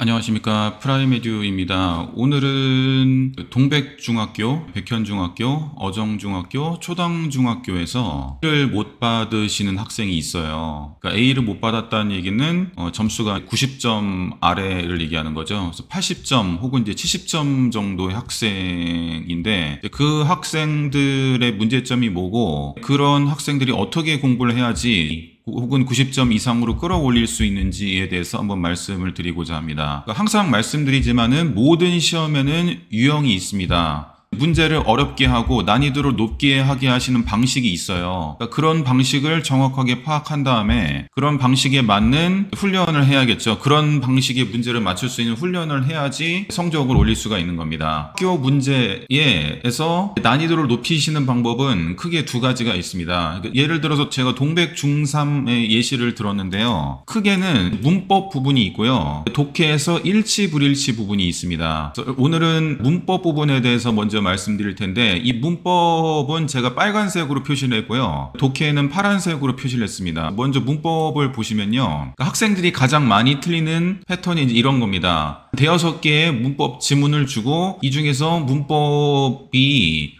안녕하십니까. 프라임에듀입니다. 오늘은 동백중학교, 백현중학교, 어정중학교, 초당중학교에서 A를 못 받으시는 학생이 있어요. 그러니까 A를 못 받았다는 얘기는 점수가 90점 아래를 얘기하는 거죠. 그래서 80점 혹은 이제 70점 정도의 학생인데 그 학생들의 문제점이 뭐고 그런 학생들이 어떻게 공부를 해야지 혹은 90점 이상으로 끌어올릴 수 있는지에 대해서 한번 말씀을 드리고자 합니다. 그러니까 항상 말씀드리지만은 모든 시험에는 유형이 있습니다. 문제를 어렵게 하고 난이도를 높게 하게 하시는 방식이 있어요. 그러니까 그런 방식을 정확하게 파악한 다음에 그런 방식에 맞는 훈련을 해야겠죠. 그런 방식의 문제를 맞출 수 있는 훈련을 해야지 성적을 올릴 수가 있는 겁니다. 학교 문제에서 난이도를 높이시는 방법은 크게 두 가지가 있습니다. 그러니까 예를 들어서 제가 동백 중3의 예시를 들었는데요. 크게는 문법 부분이 있고요. 독해에서 일치 불일치 부분이 있습니다. 오늘은 문법 부분에 대해서 먼저 말씀드릴 텐데 이 문법은 제가 빨간색으로 표시를 했고요. 독해는 파란색으로 표시를 했습니다. 먼저 문법을 보시면요. 그러니까 학생들이 가장 많이 틀리는 패턴이 이런 겁니다. 대여섯 개의 문법 지문을 주고 이 중에서 문법이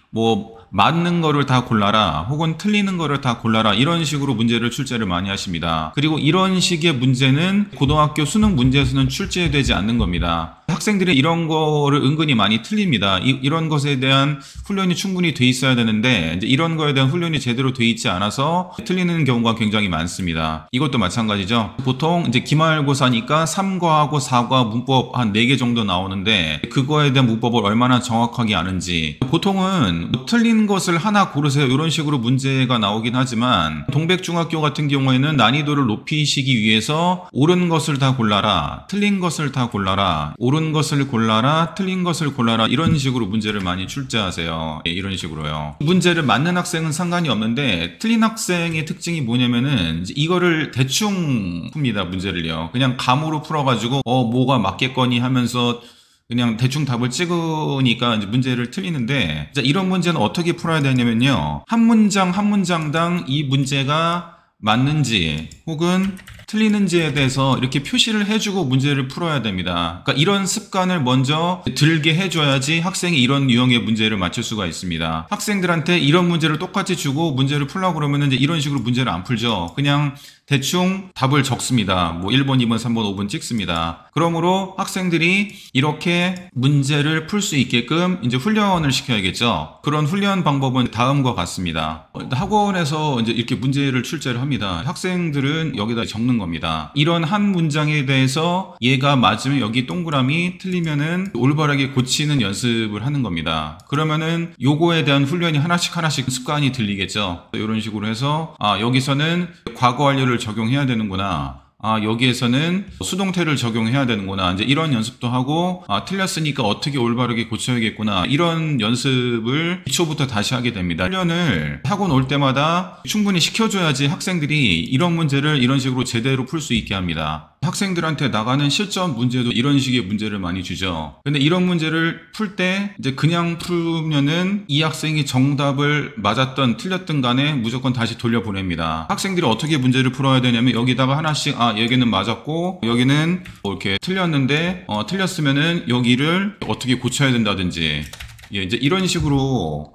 맞는 거를 다 골라라 혹은 틀리는 거를 다 골라라 이런 식으로 문제를 출제를 많이 하십니다. 그리고 이런 식의 문제는 고등학교 수능 문제에서는 출제되지 않는 겁니다. 학생들이 이런 거를 은근히 많이 틀립니다. 이런 것에 대한 훈련이 충분히 돼 있어야 되는데 이제 이런 거에 대한 훈련이 제대로 돼 있지 않아서 틀리는 경우가 굉장히 많습니다. 이것도 마찬가지죠. 보통 이제 기말고사니까 3과하고 4과 문법 한 4개 정도 나오는데 그거에 대한 문법을 얼마나 정확하게 아는지 보통은 틀린 것을 하나 고르세요 이런 식으로 문제가 나오긴 하지만 동백중학교 같은 경우에는 난이도를 높이시기 위해서 옳은 것을 다 골라라 틀린 것을 다 골라라 옳은 것을 골라라 틀린 것을 골라라 이런 식으로 문제를 많이 출제하세요. 이런 식으로요. 문제를 맞는 학생은 상관이 없는데 틀린 학생의 특징이 뭐냐면은 이거를 대충 풉니다. 문제를요. 그냥 감으로 풀어가지고 뭐가 맞겠거니 하면서 그냥 대충 답을 찍으니까 이제 문제를 틀리는데 이런 문제는 어떻게 풀어야 되냐면요. 한 문장 한 문장당 이 문제가 맞는지 혹은 틀리는지에 대해서 이렇게 표시를 해주고 문제를 풀어야 됩니다. 그러니까 이런 습관을 먼저 들게 해줘야지 학생이 이런 유형의 문제를 맞출 수가 있습니다. 학생들한테 이런 문제를 똑같이 주고 문제를 풀려고 그러면 이제 이런 식으로 문제를 안 풀죠. 그냥 대충 답을 적습니다. 1번, 2번, 3번, 5번 찍습니다. 그러므로 학생들이 이렇게 문제를 풀 수 있게끔 이제 훈련을 시켜야겠죠. 그런 훈련 방법은 다음과 같습니다. 학원에서 이제 이렇게 문제를 출제를 합니다. 학생들은 여기다 적는 겁니다. 이런 한 문장에 대해서 얘가 맞으면 여기 동그라미 틀리면은 올바르게 고치는 연습을 하는 겁니다. 그러면은 요거에 대한 훈련이 하나씩 습관이 들리겠죠. 이런 식으로 해서 여기서는 과거 완료를 적용해야 되는구나. 여기에서는 수동태를 적용해야 되는구나. 이제 이런 연습도 하고, 틀렸으니까 어떻게 올바르게 고쳐야겠구나. 이런 연습을 기초부터 다시 하게 됩니다. 훈련을 학원 올 때마다 충분히 시켜줘야지 학생들이 이런 문제를 이런 식으로 제대로 풀 수 있게 합니다. 학생들한테 나가는 실전 문제도 이런 식의 문제를 많이 주죠. 근데 이런 문제를 풀 때 이제 그냥 풀면은 이 학생이 정답을 맞았던 틀렸든 간에 무조건 다시 돌려보냅니다. 학생들이 어떻게 문제를 풀어야 되냐면 여기다가 하나씩 여기는 맞았고 여기는 이렇게 틀렸는데 틀렸으면은 여기를 어떻게 고쳐야 된다든지 이제 이런 식으로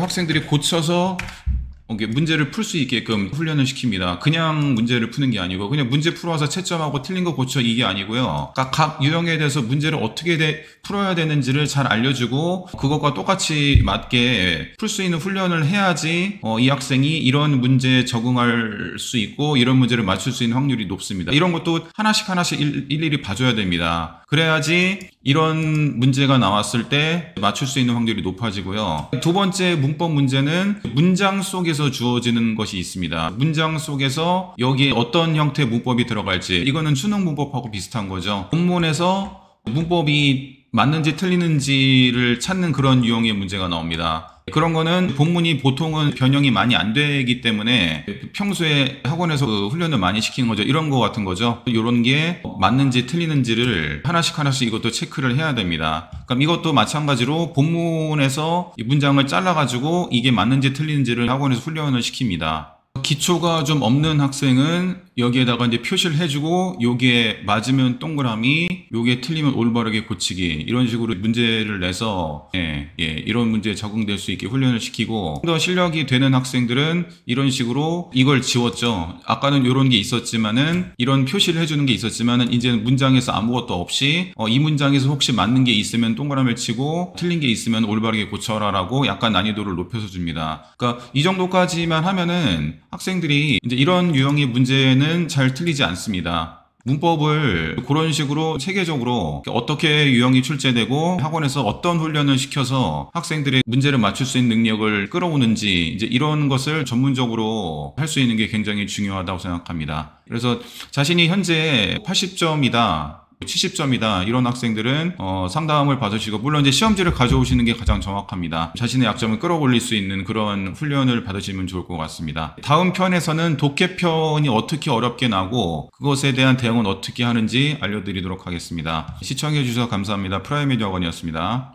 학생들이 고쳐서 문제를 풀 수 있게끔 훈련을 시킵니다. 그냥 문제를 푸는 게 아니고 그냥 문제 풀어와서 채점하고 틀린 거 고쳐 이게 아니고요. 각 유형에 대해서 문제를 어떻게 풀어야 되는지를 잘 알려주고 그것과 똑같이 맞게 풀 수 있는 훈련을 해야지 이 학생이 이런 문제에 적응할 수 있고 이런 문제를 맞출 수 있는 확률이 높습니다. 이런 것도 하나씩 일일이 봐줘야 됩니다. 그래야지 이런 문제가 나왔을 때 맞출 수 있는 확률이 높아지고요. 두 번째 문법 문제는 문장 속에서 주어지는 것이 있습니다. 문장 속에서 여기에 어떤 형태의 문법이 들어갈지 이거는 수능 문법하고 비슷한 거죠. 본문에서 문법이 맞는지 틀리는지를 찾는 그런 유형의 문제가 나옵니다. 그런 거는 본문이 보통은 변형이 많이 안 되기 때문에 평소에 학원에서 훈련을 많이 시키는 거죠. 이런 거 같은 거죠. 이런 게 맞는지 틀리는지를 하나씩 이것도 체크를 해야 됩니다. 그럼 이것도 마찬가지로 본문에서 이 문장을 잘라가지고 이게 맞는지 틀리는지를 학원에서 훈련을 시킵니다. 기초가 좀 없는 학생은 여기에다가 이제 표시를 해주고 요게 맞으면 동그라미, 요게 틀리면 올바르게 고치기 이런 식으로 문제를 내서 이런 문제에 적응될 수 있게 훈련을 시키고 좀 더 실력이 되는 학생들은 이런 식으로 이걸 지웠죠. 아까는 이런 게 있었지만은 이런 표시를 해주는 게 있었지만은 이제는 문장에서 아무것도 없이 이 문장에서 혹시 맞는 게 있으면 동그라미를 치고 틀린 게 있으면 올바르게 고쳐라라고 약간 난이도를 높여서 줍니다. 그러니까 이 정도까지만 하면은 학생들이 이제 이런 유형의 문제는 잘 틀리지 않습니다. 문법을 그런 식으로 체계적으로 어떻게 유형이 출제되고 학원에서 어떤 훈련을 시켜서 학생들의 문제를 맞출 수 있는 능력을 끌어오는지 이제 이런 것을 전문적으로 할 수 있는 게 굉장히 중요하다고 생각합니다. 그래서 자신이 현재 80점이다. 70점이다 이런 학생들은 상담을 받으시고 물론 이제 시험지를 가져오시는 게 가장 정확합니다. 자신의 약점을 끌어올릴 수 있는 그런 훈련을 받으시면 좋을 것 같습니다. 다음 편에서는 독해편이 어떻게 어렵게 나고 그것에 대한 대응은 어떻게 하는지 알려드리도록 하겠습니다. 시청해 주셔서 감사합니다. 프라이메디 학원이었습니다.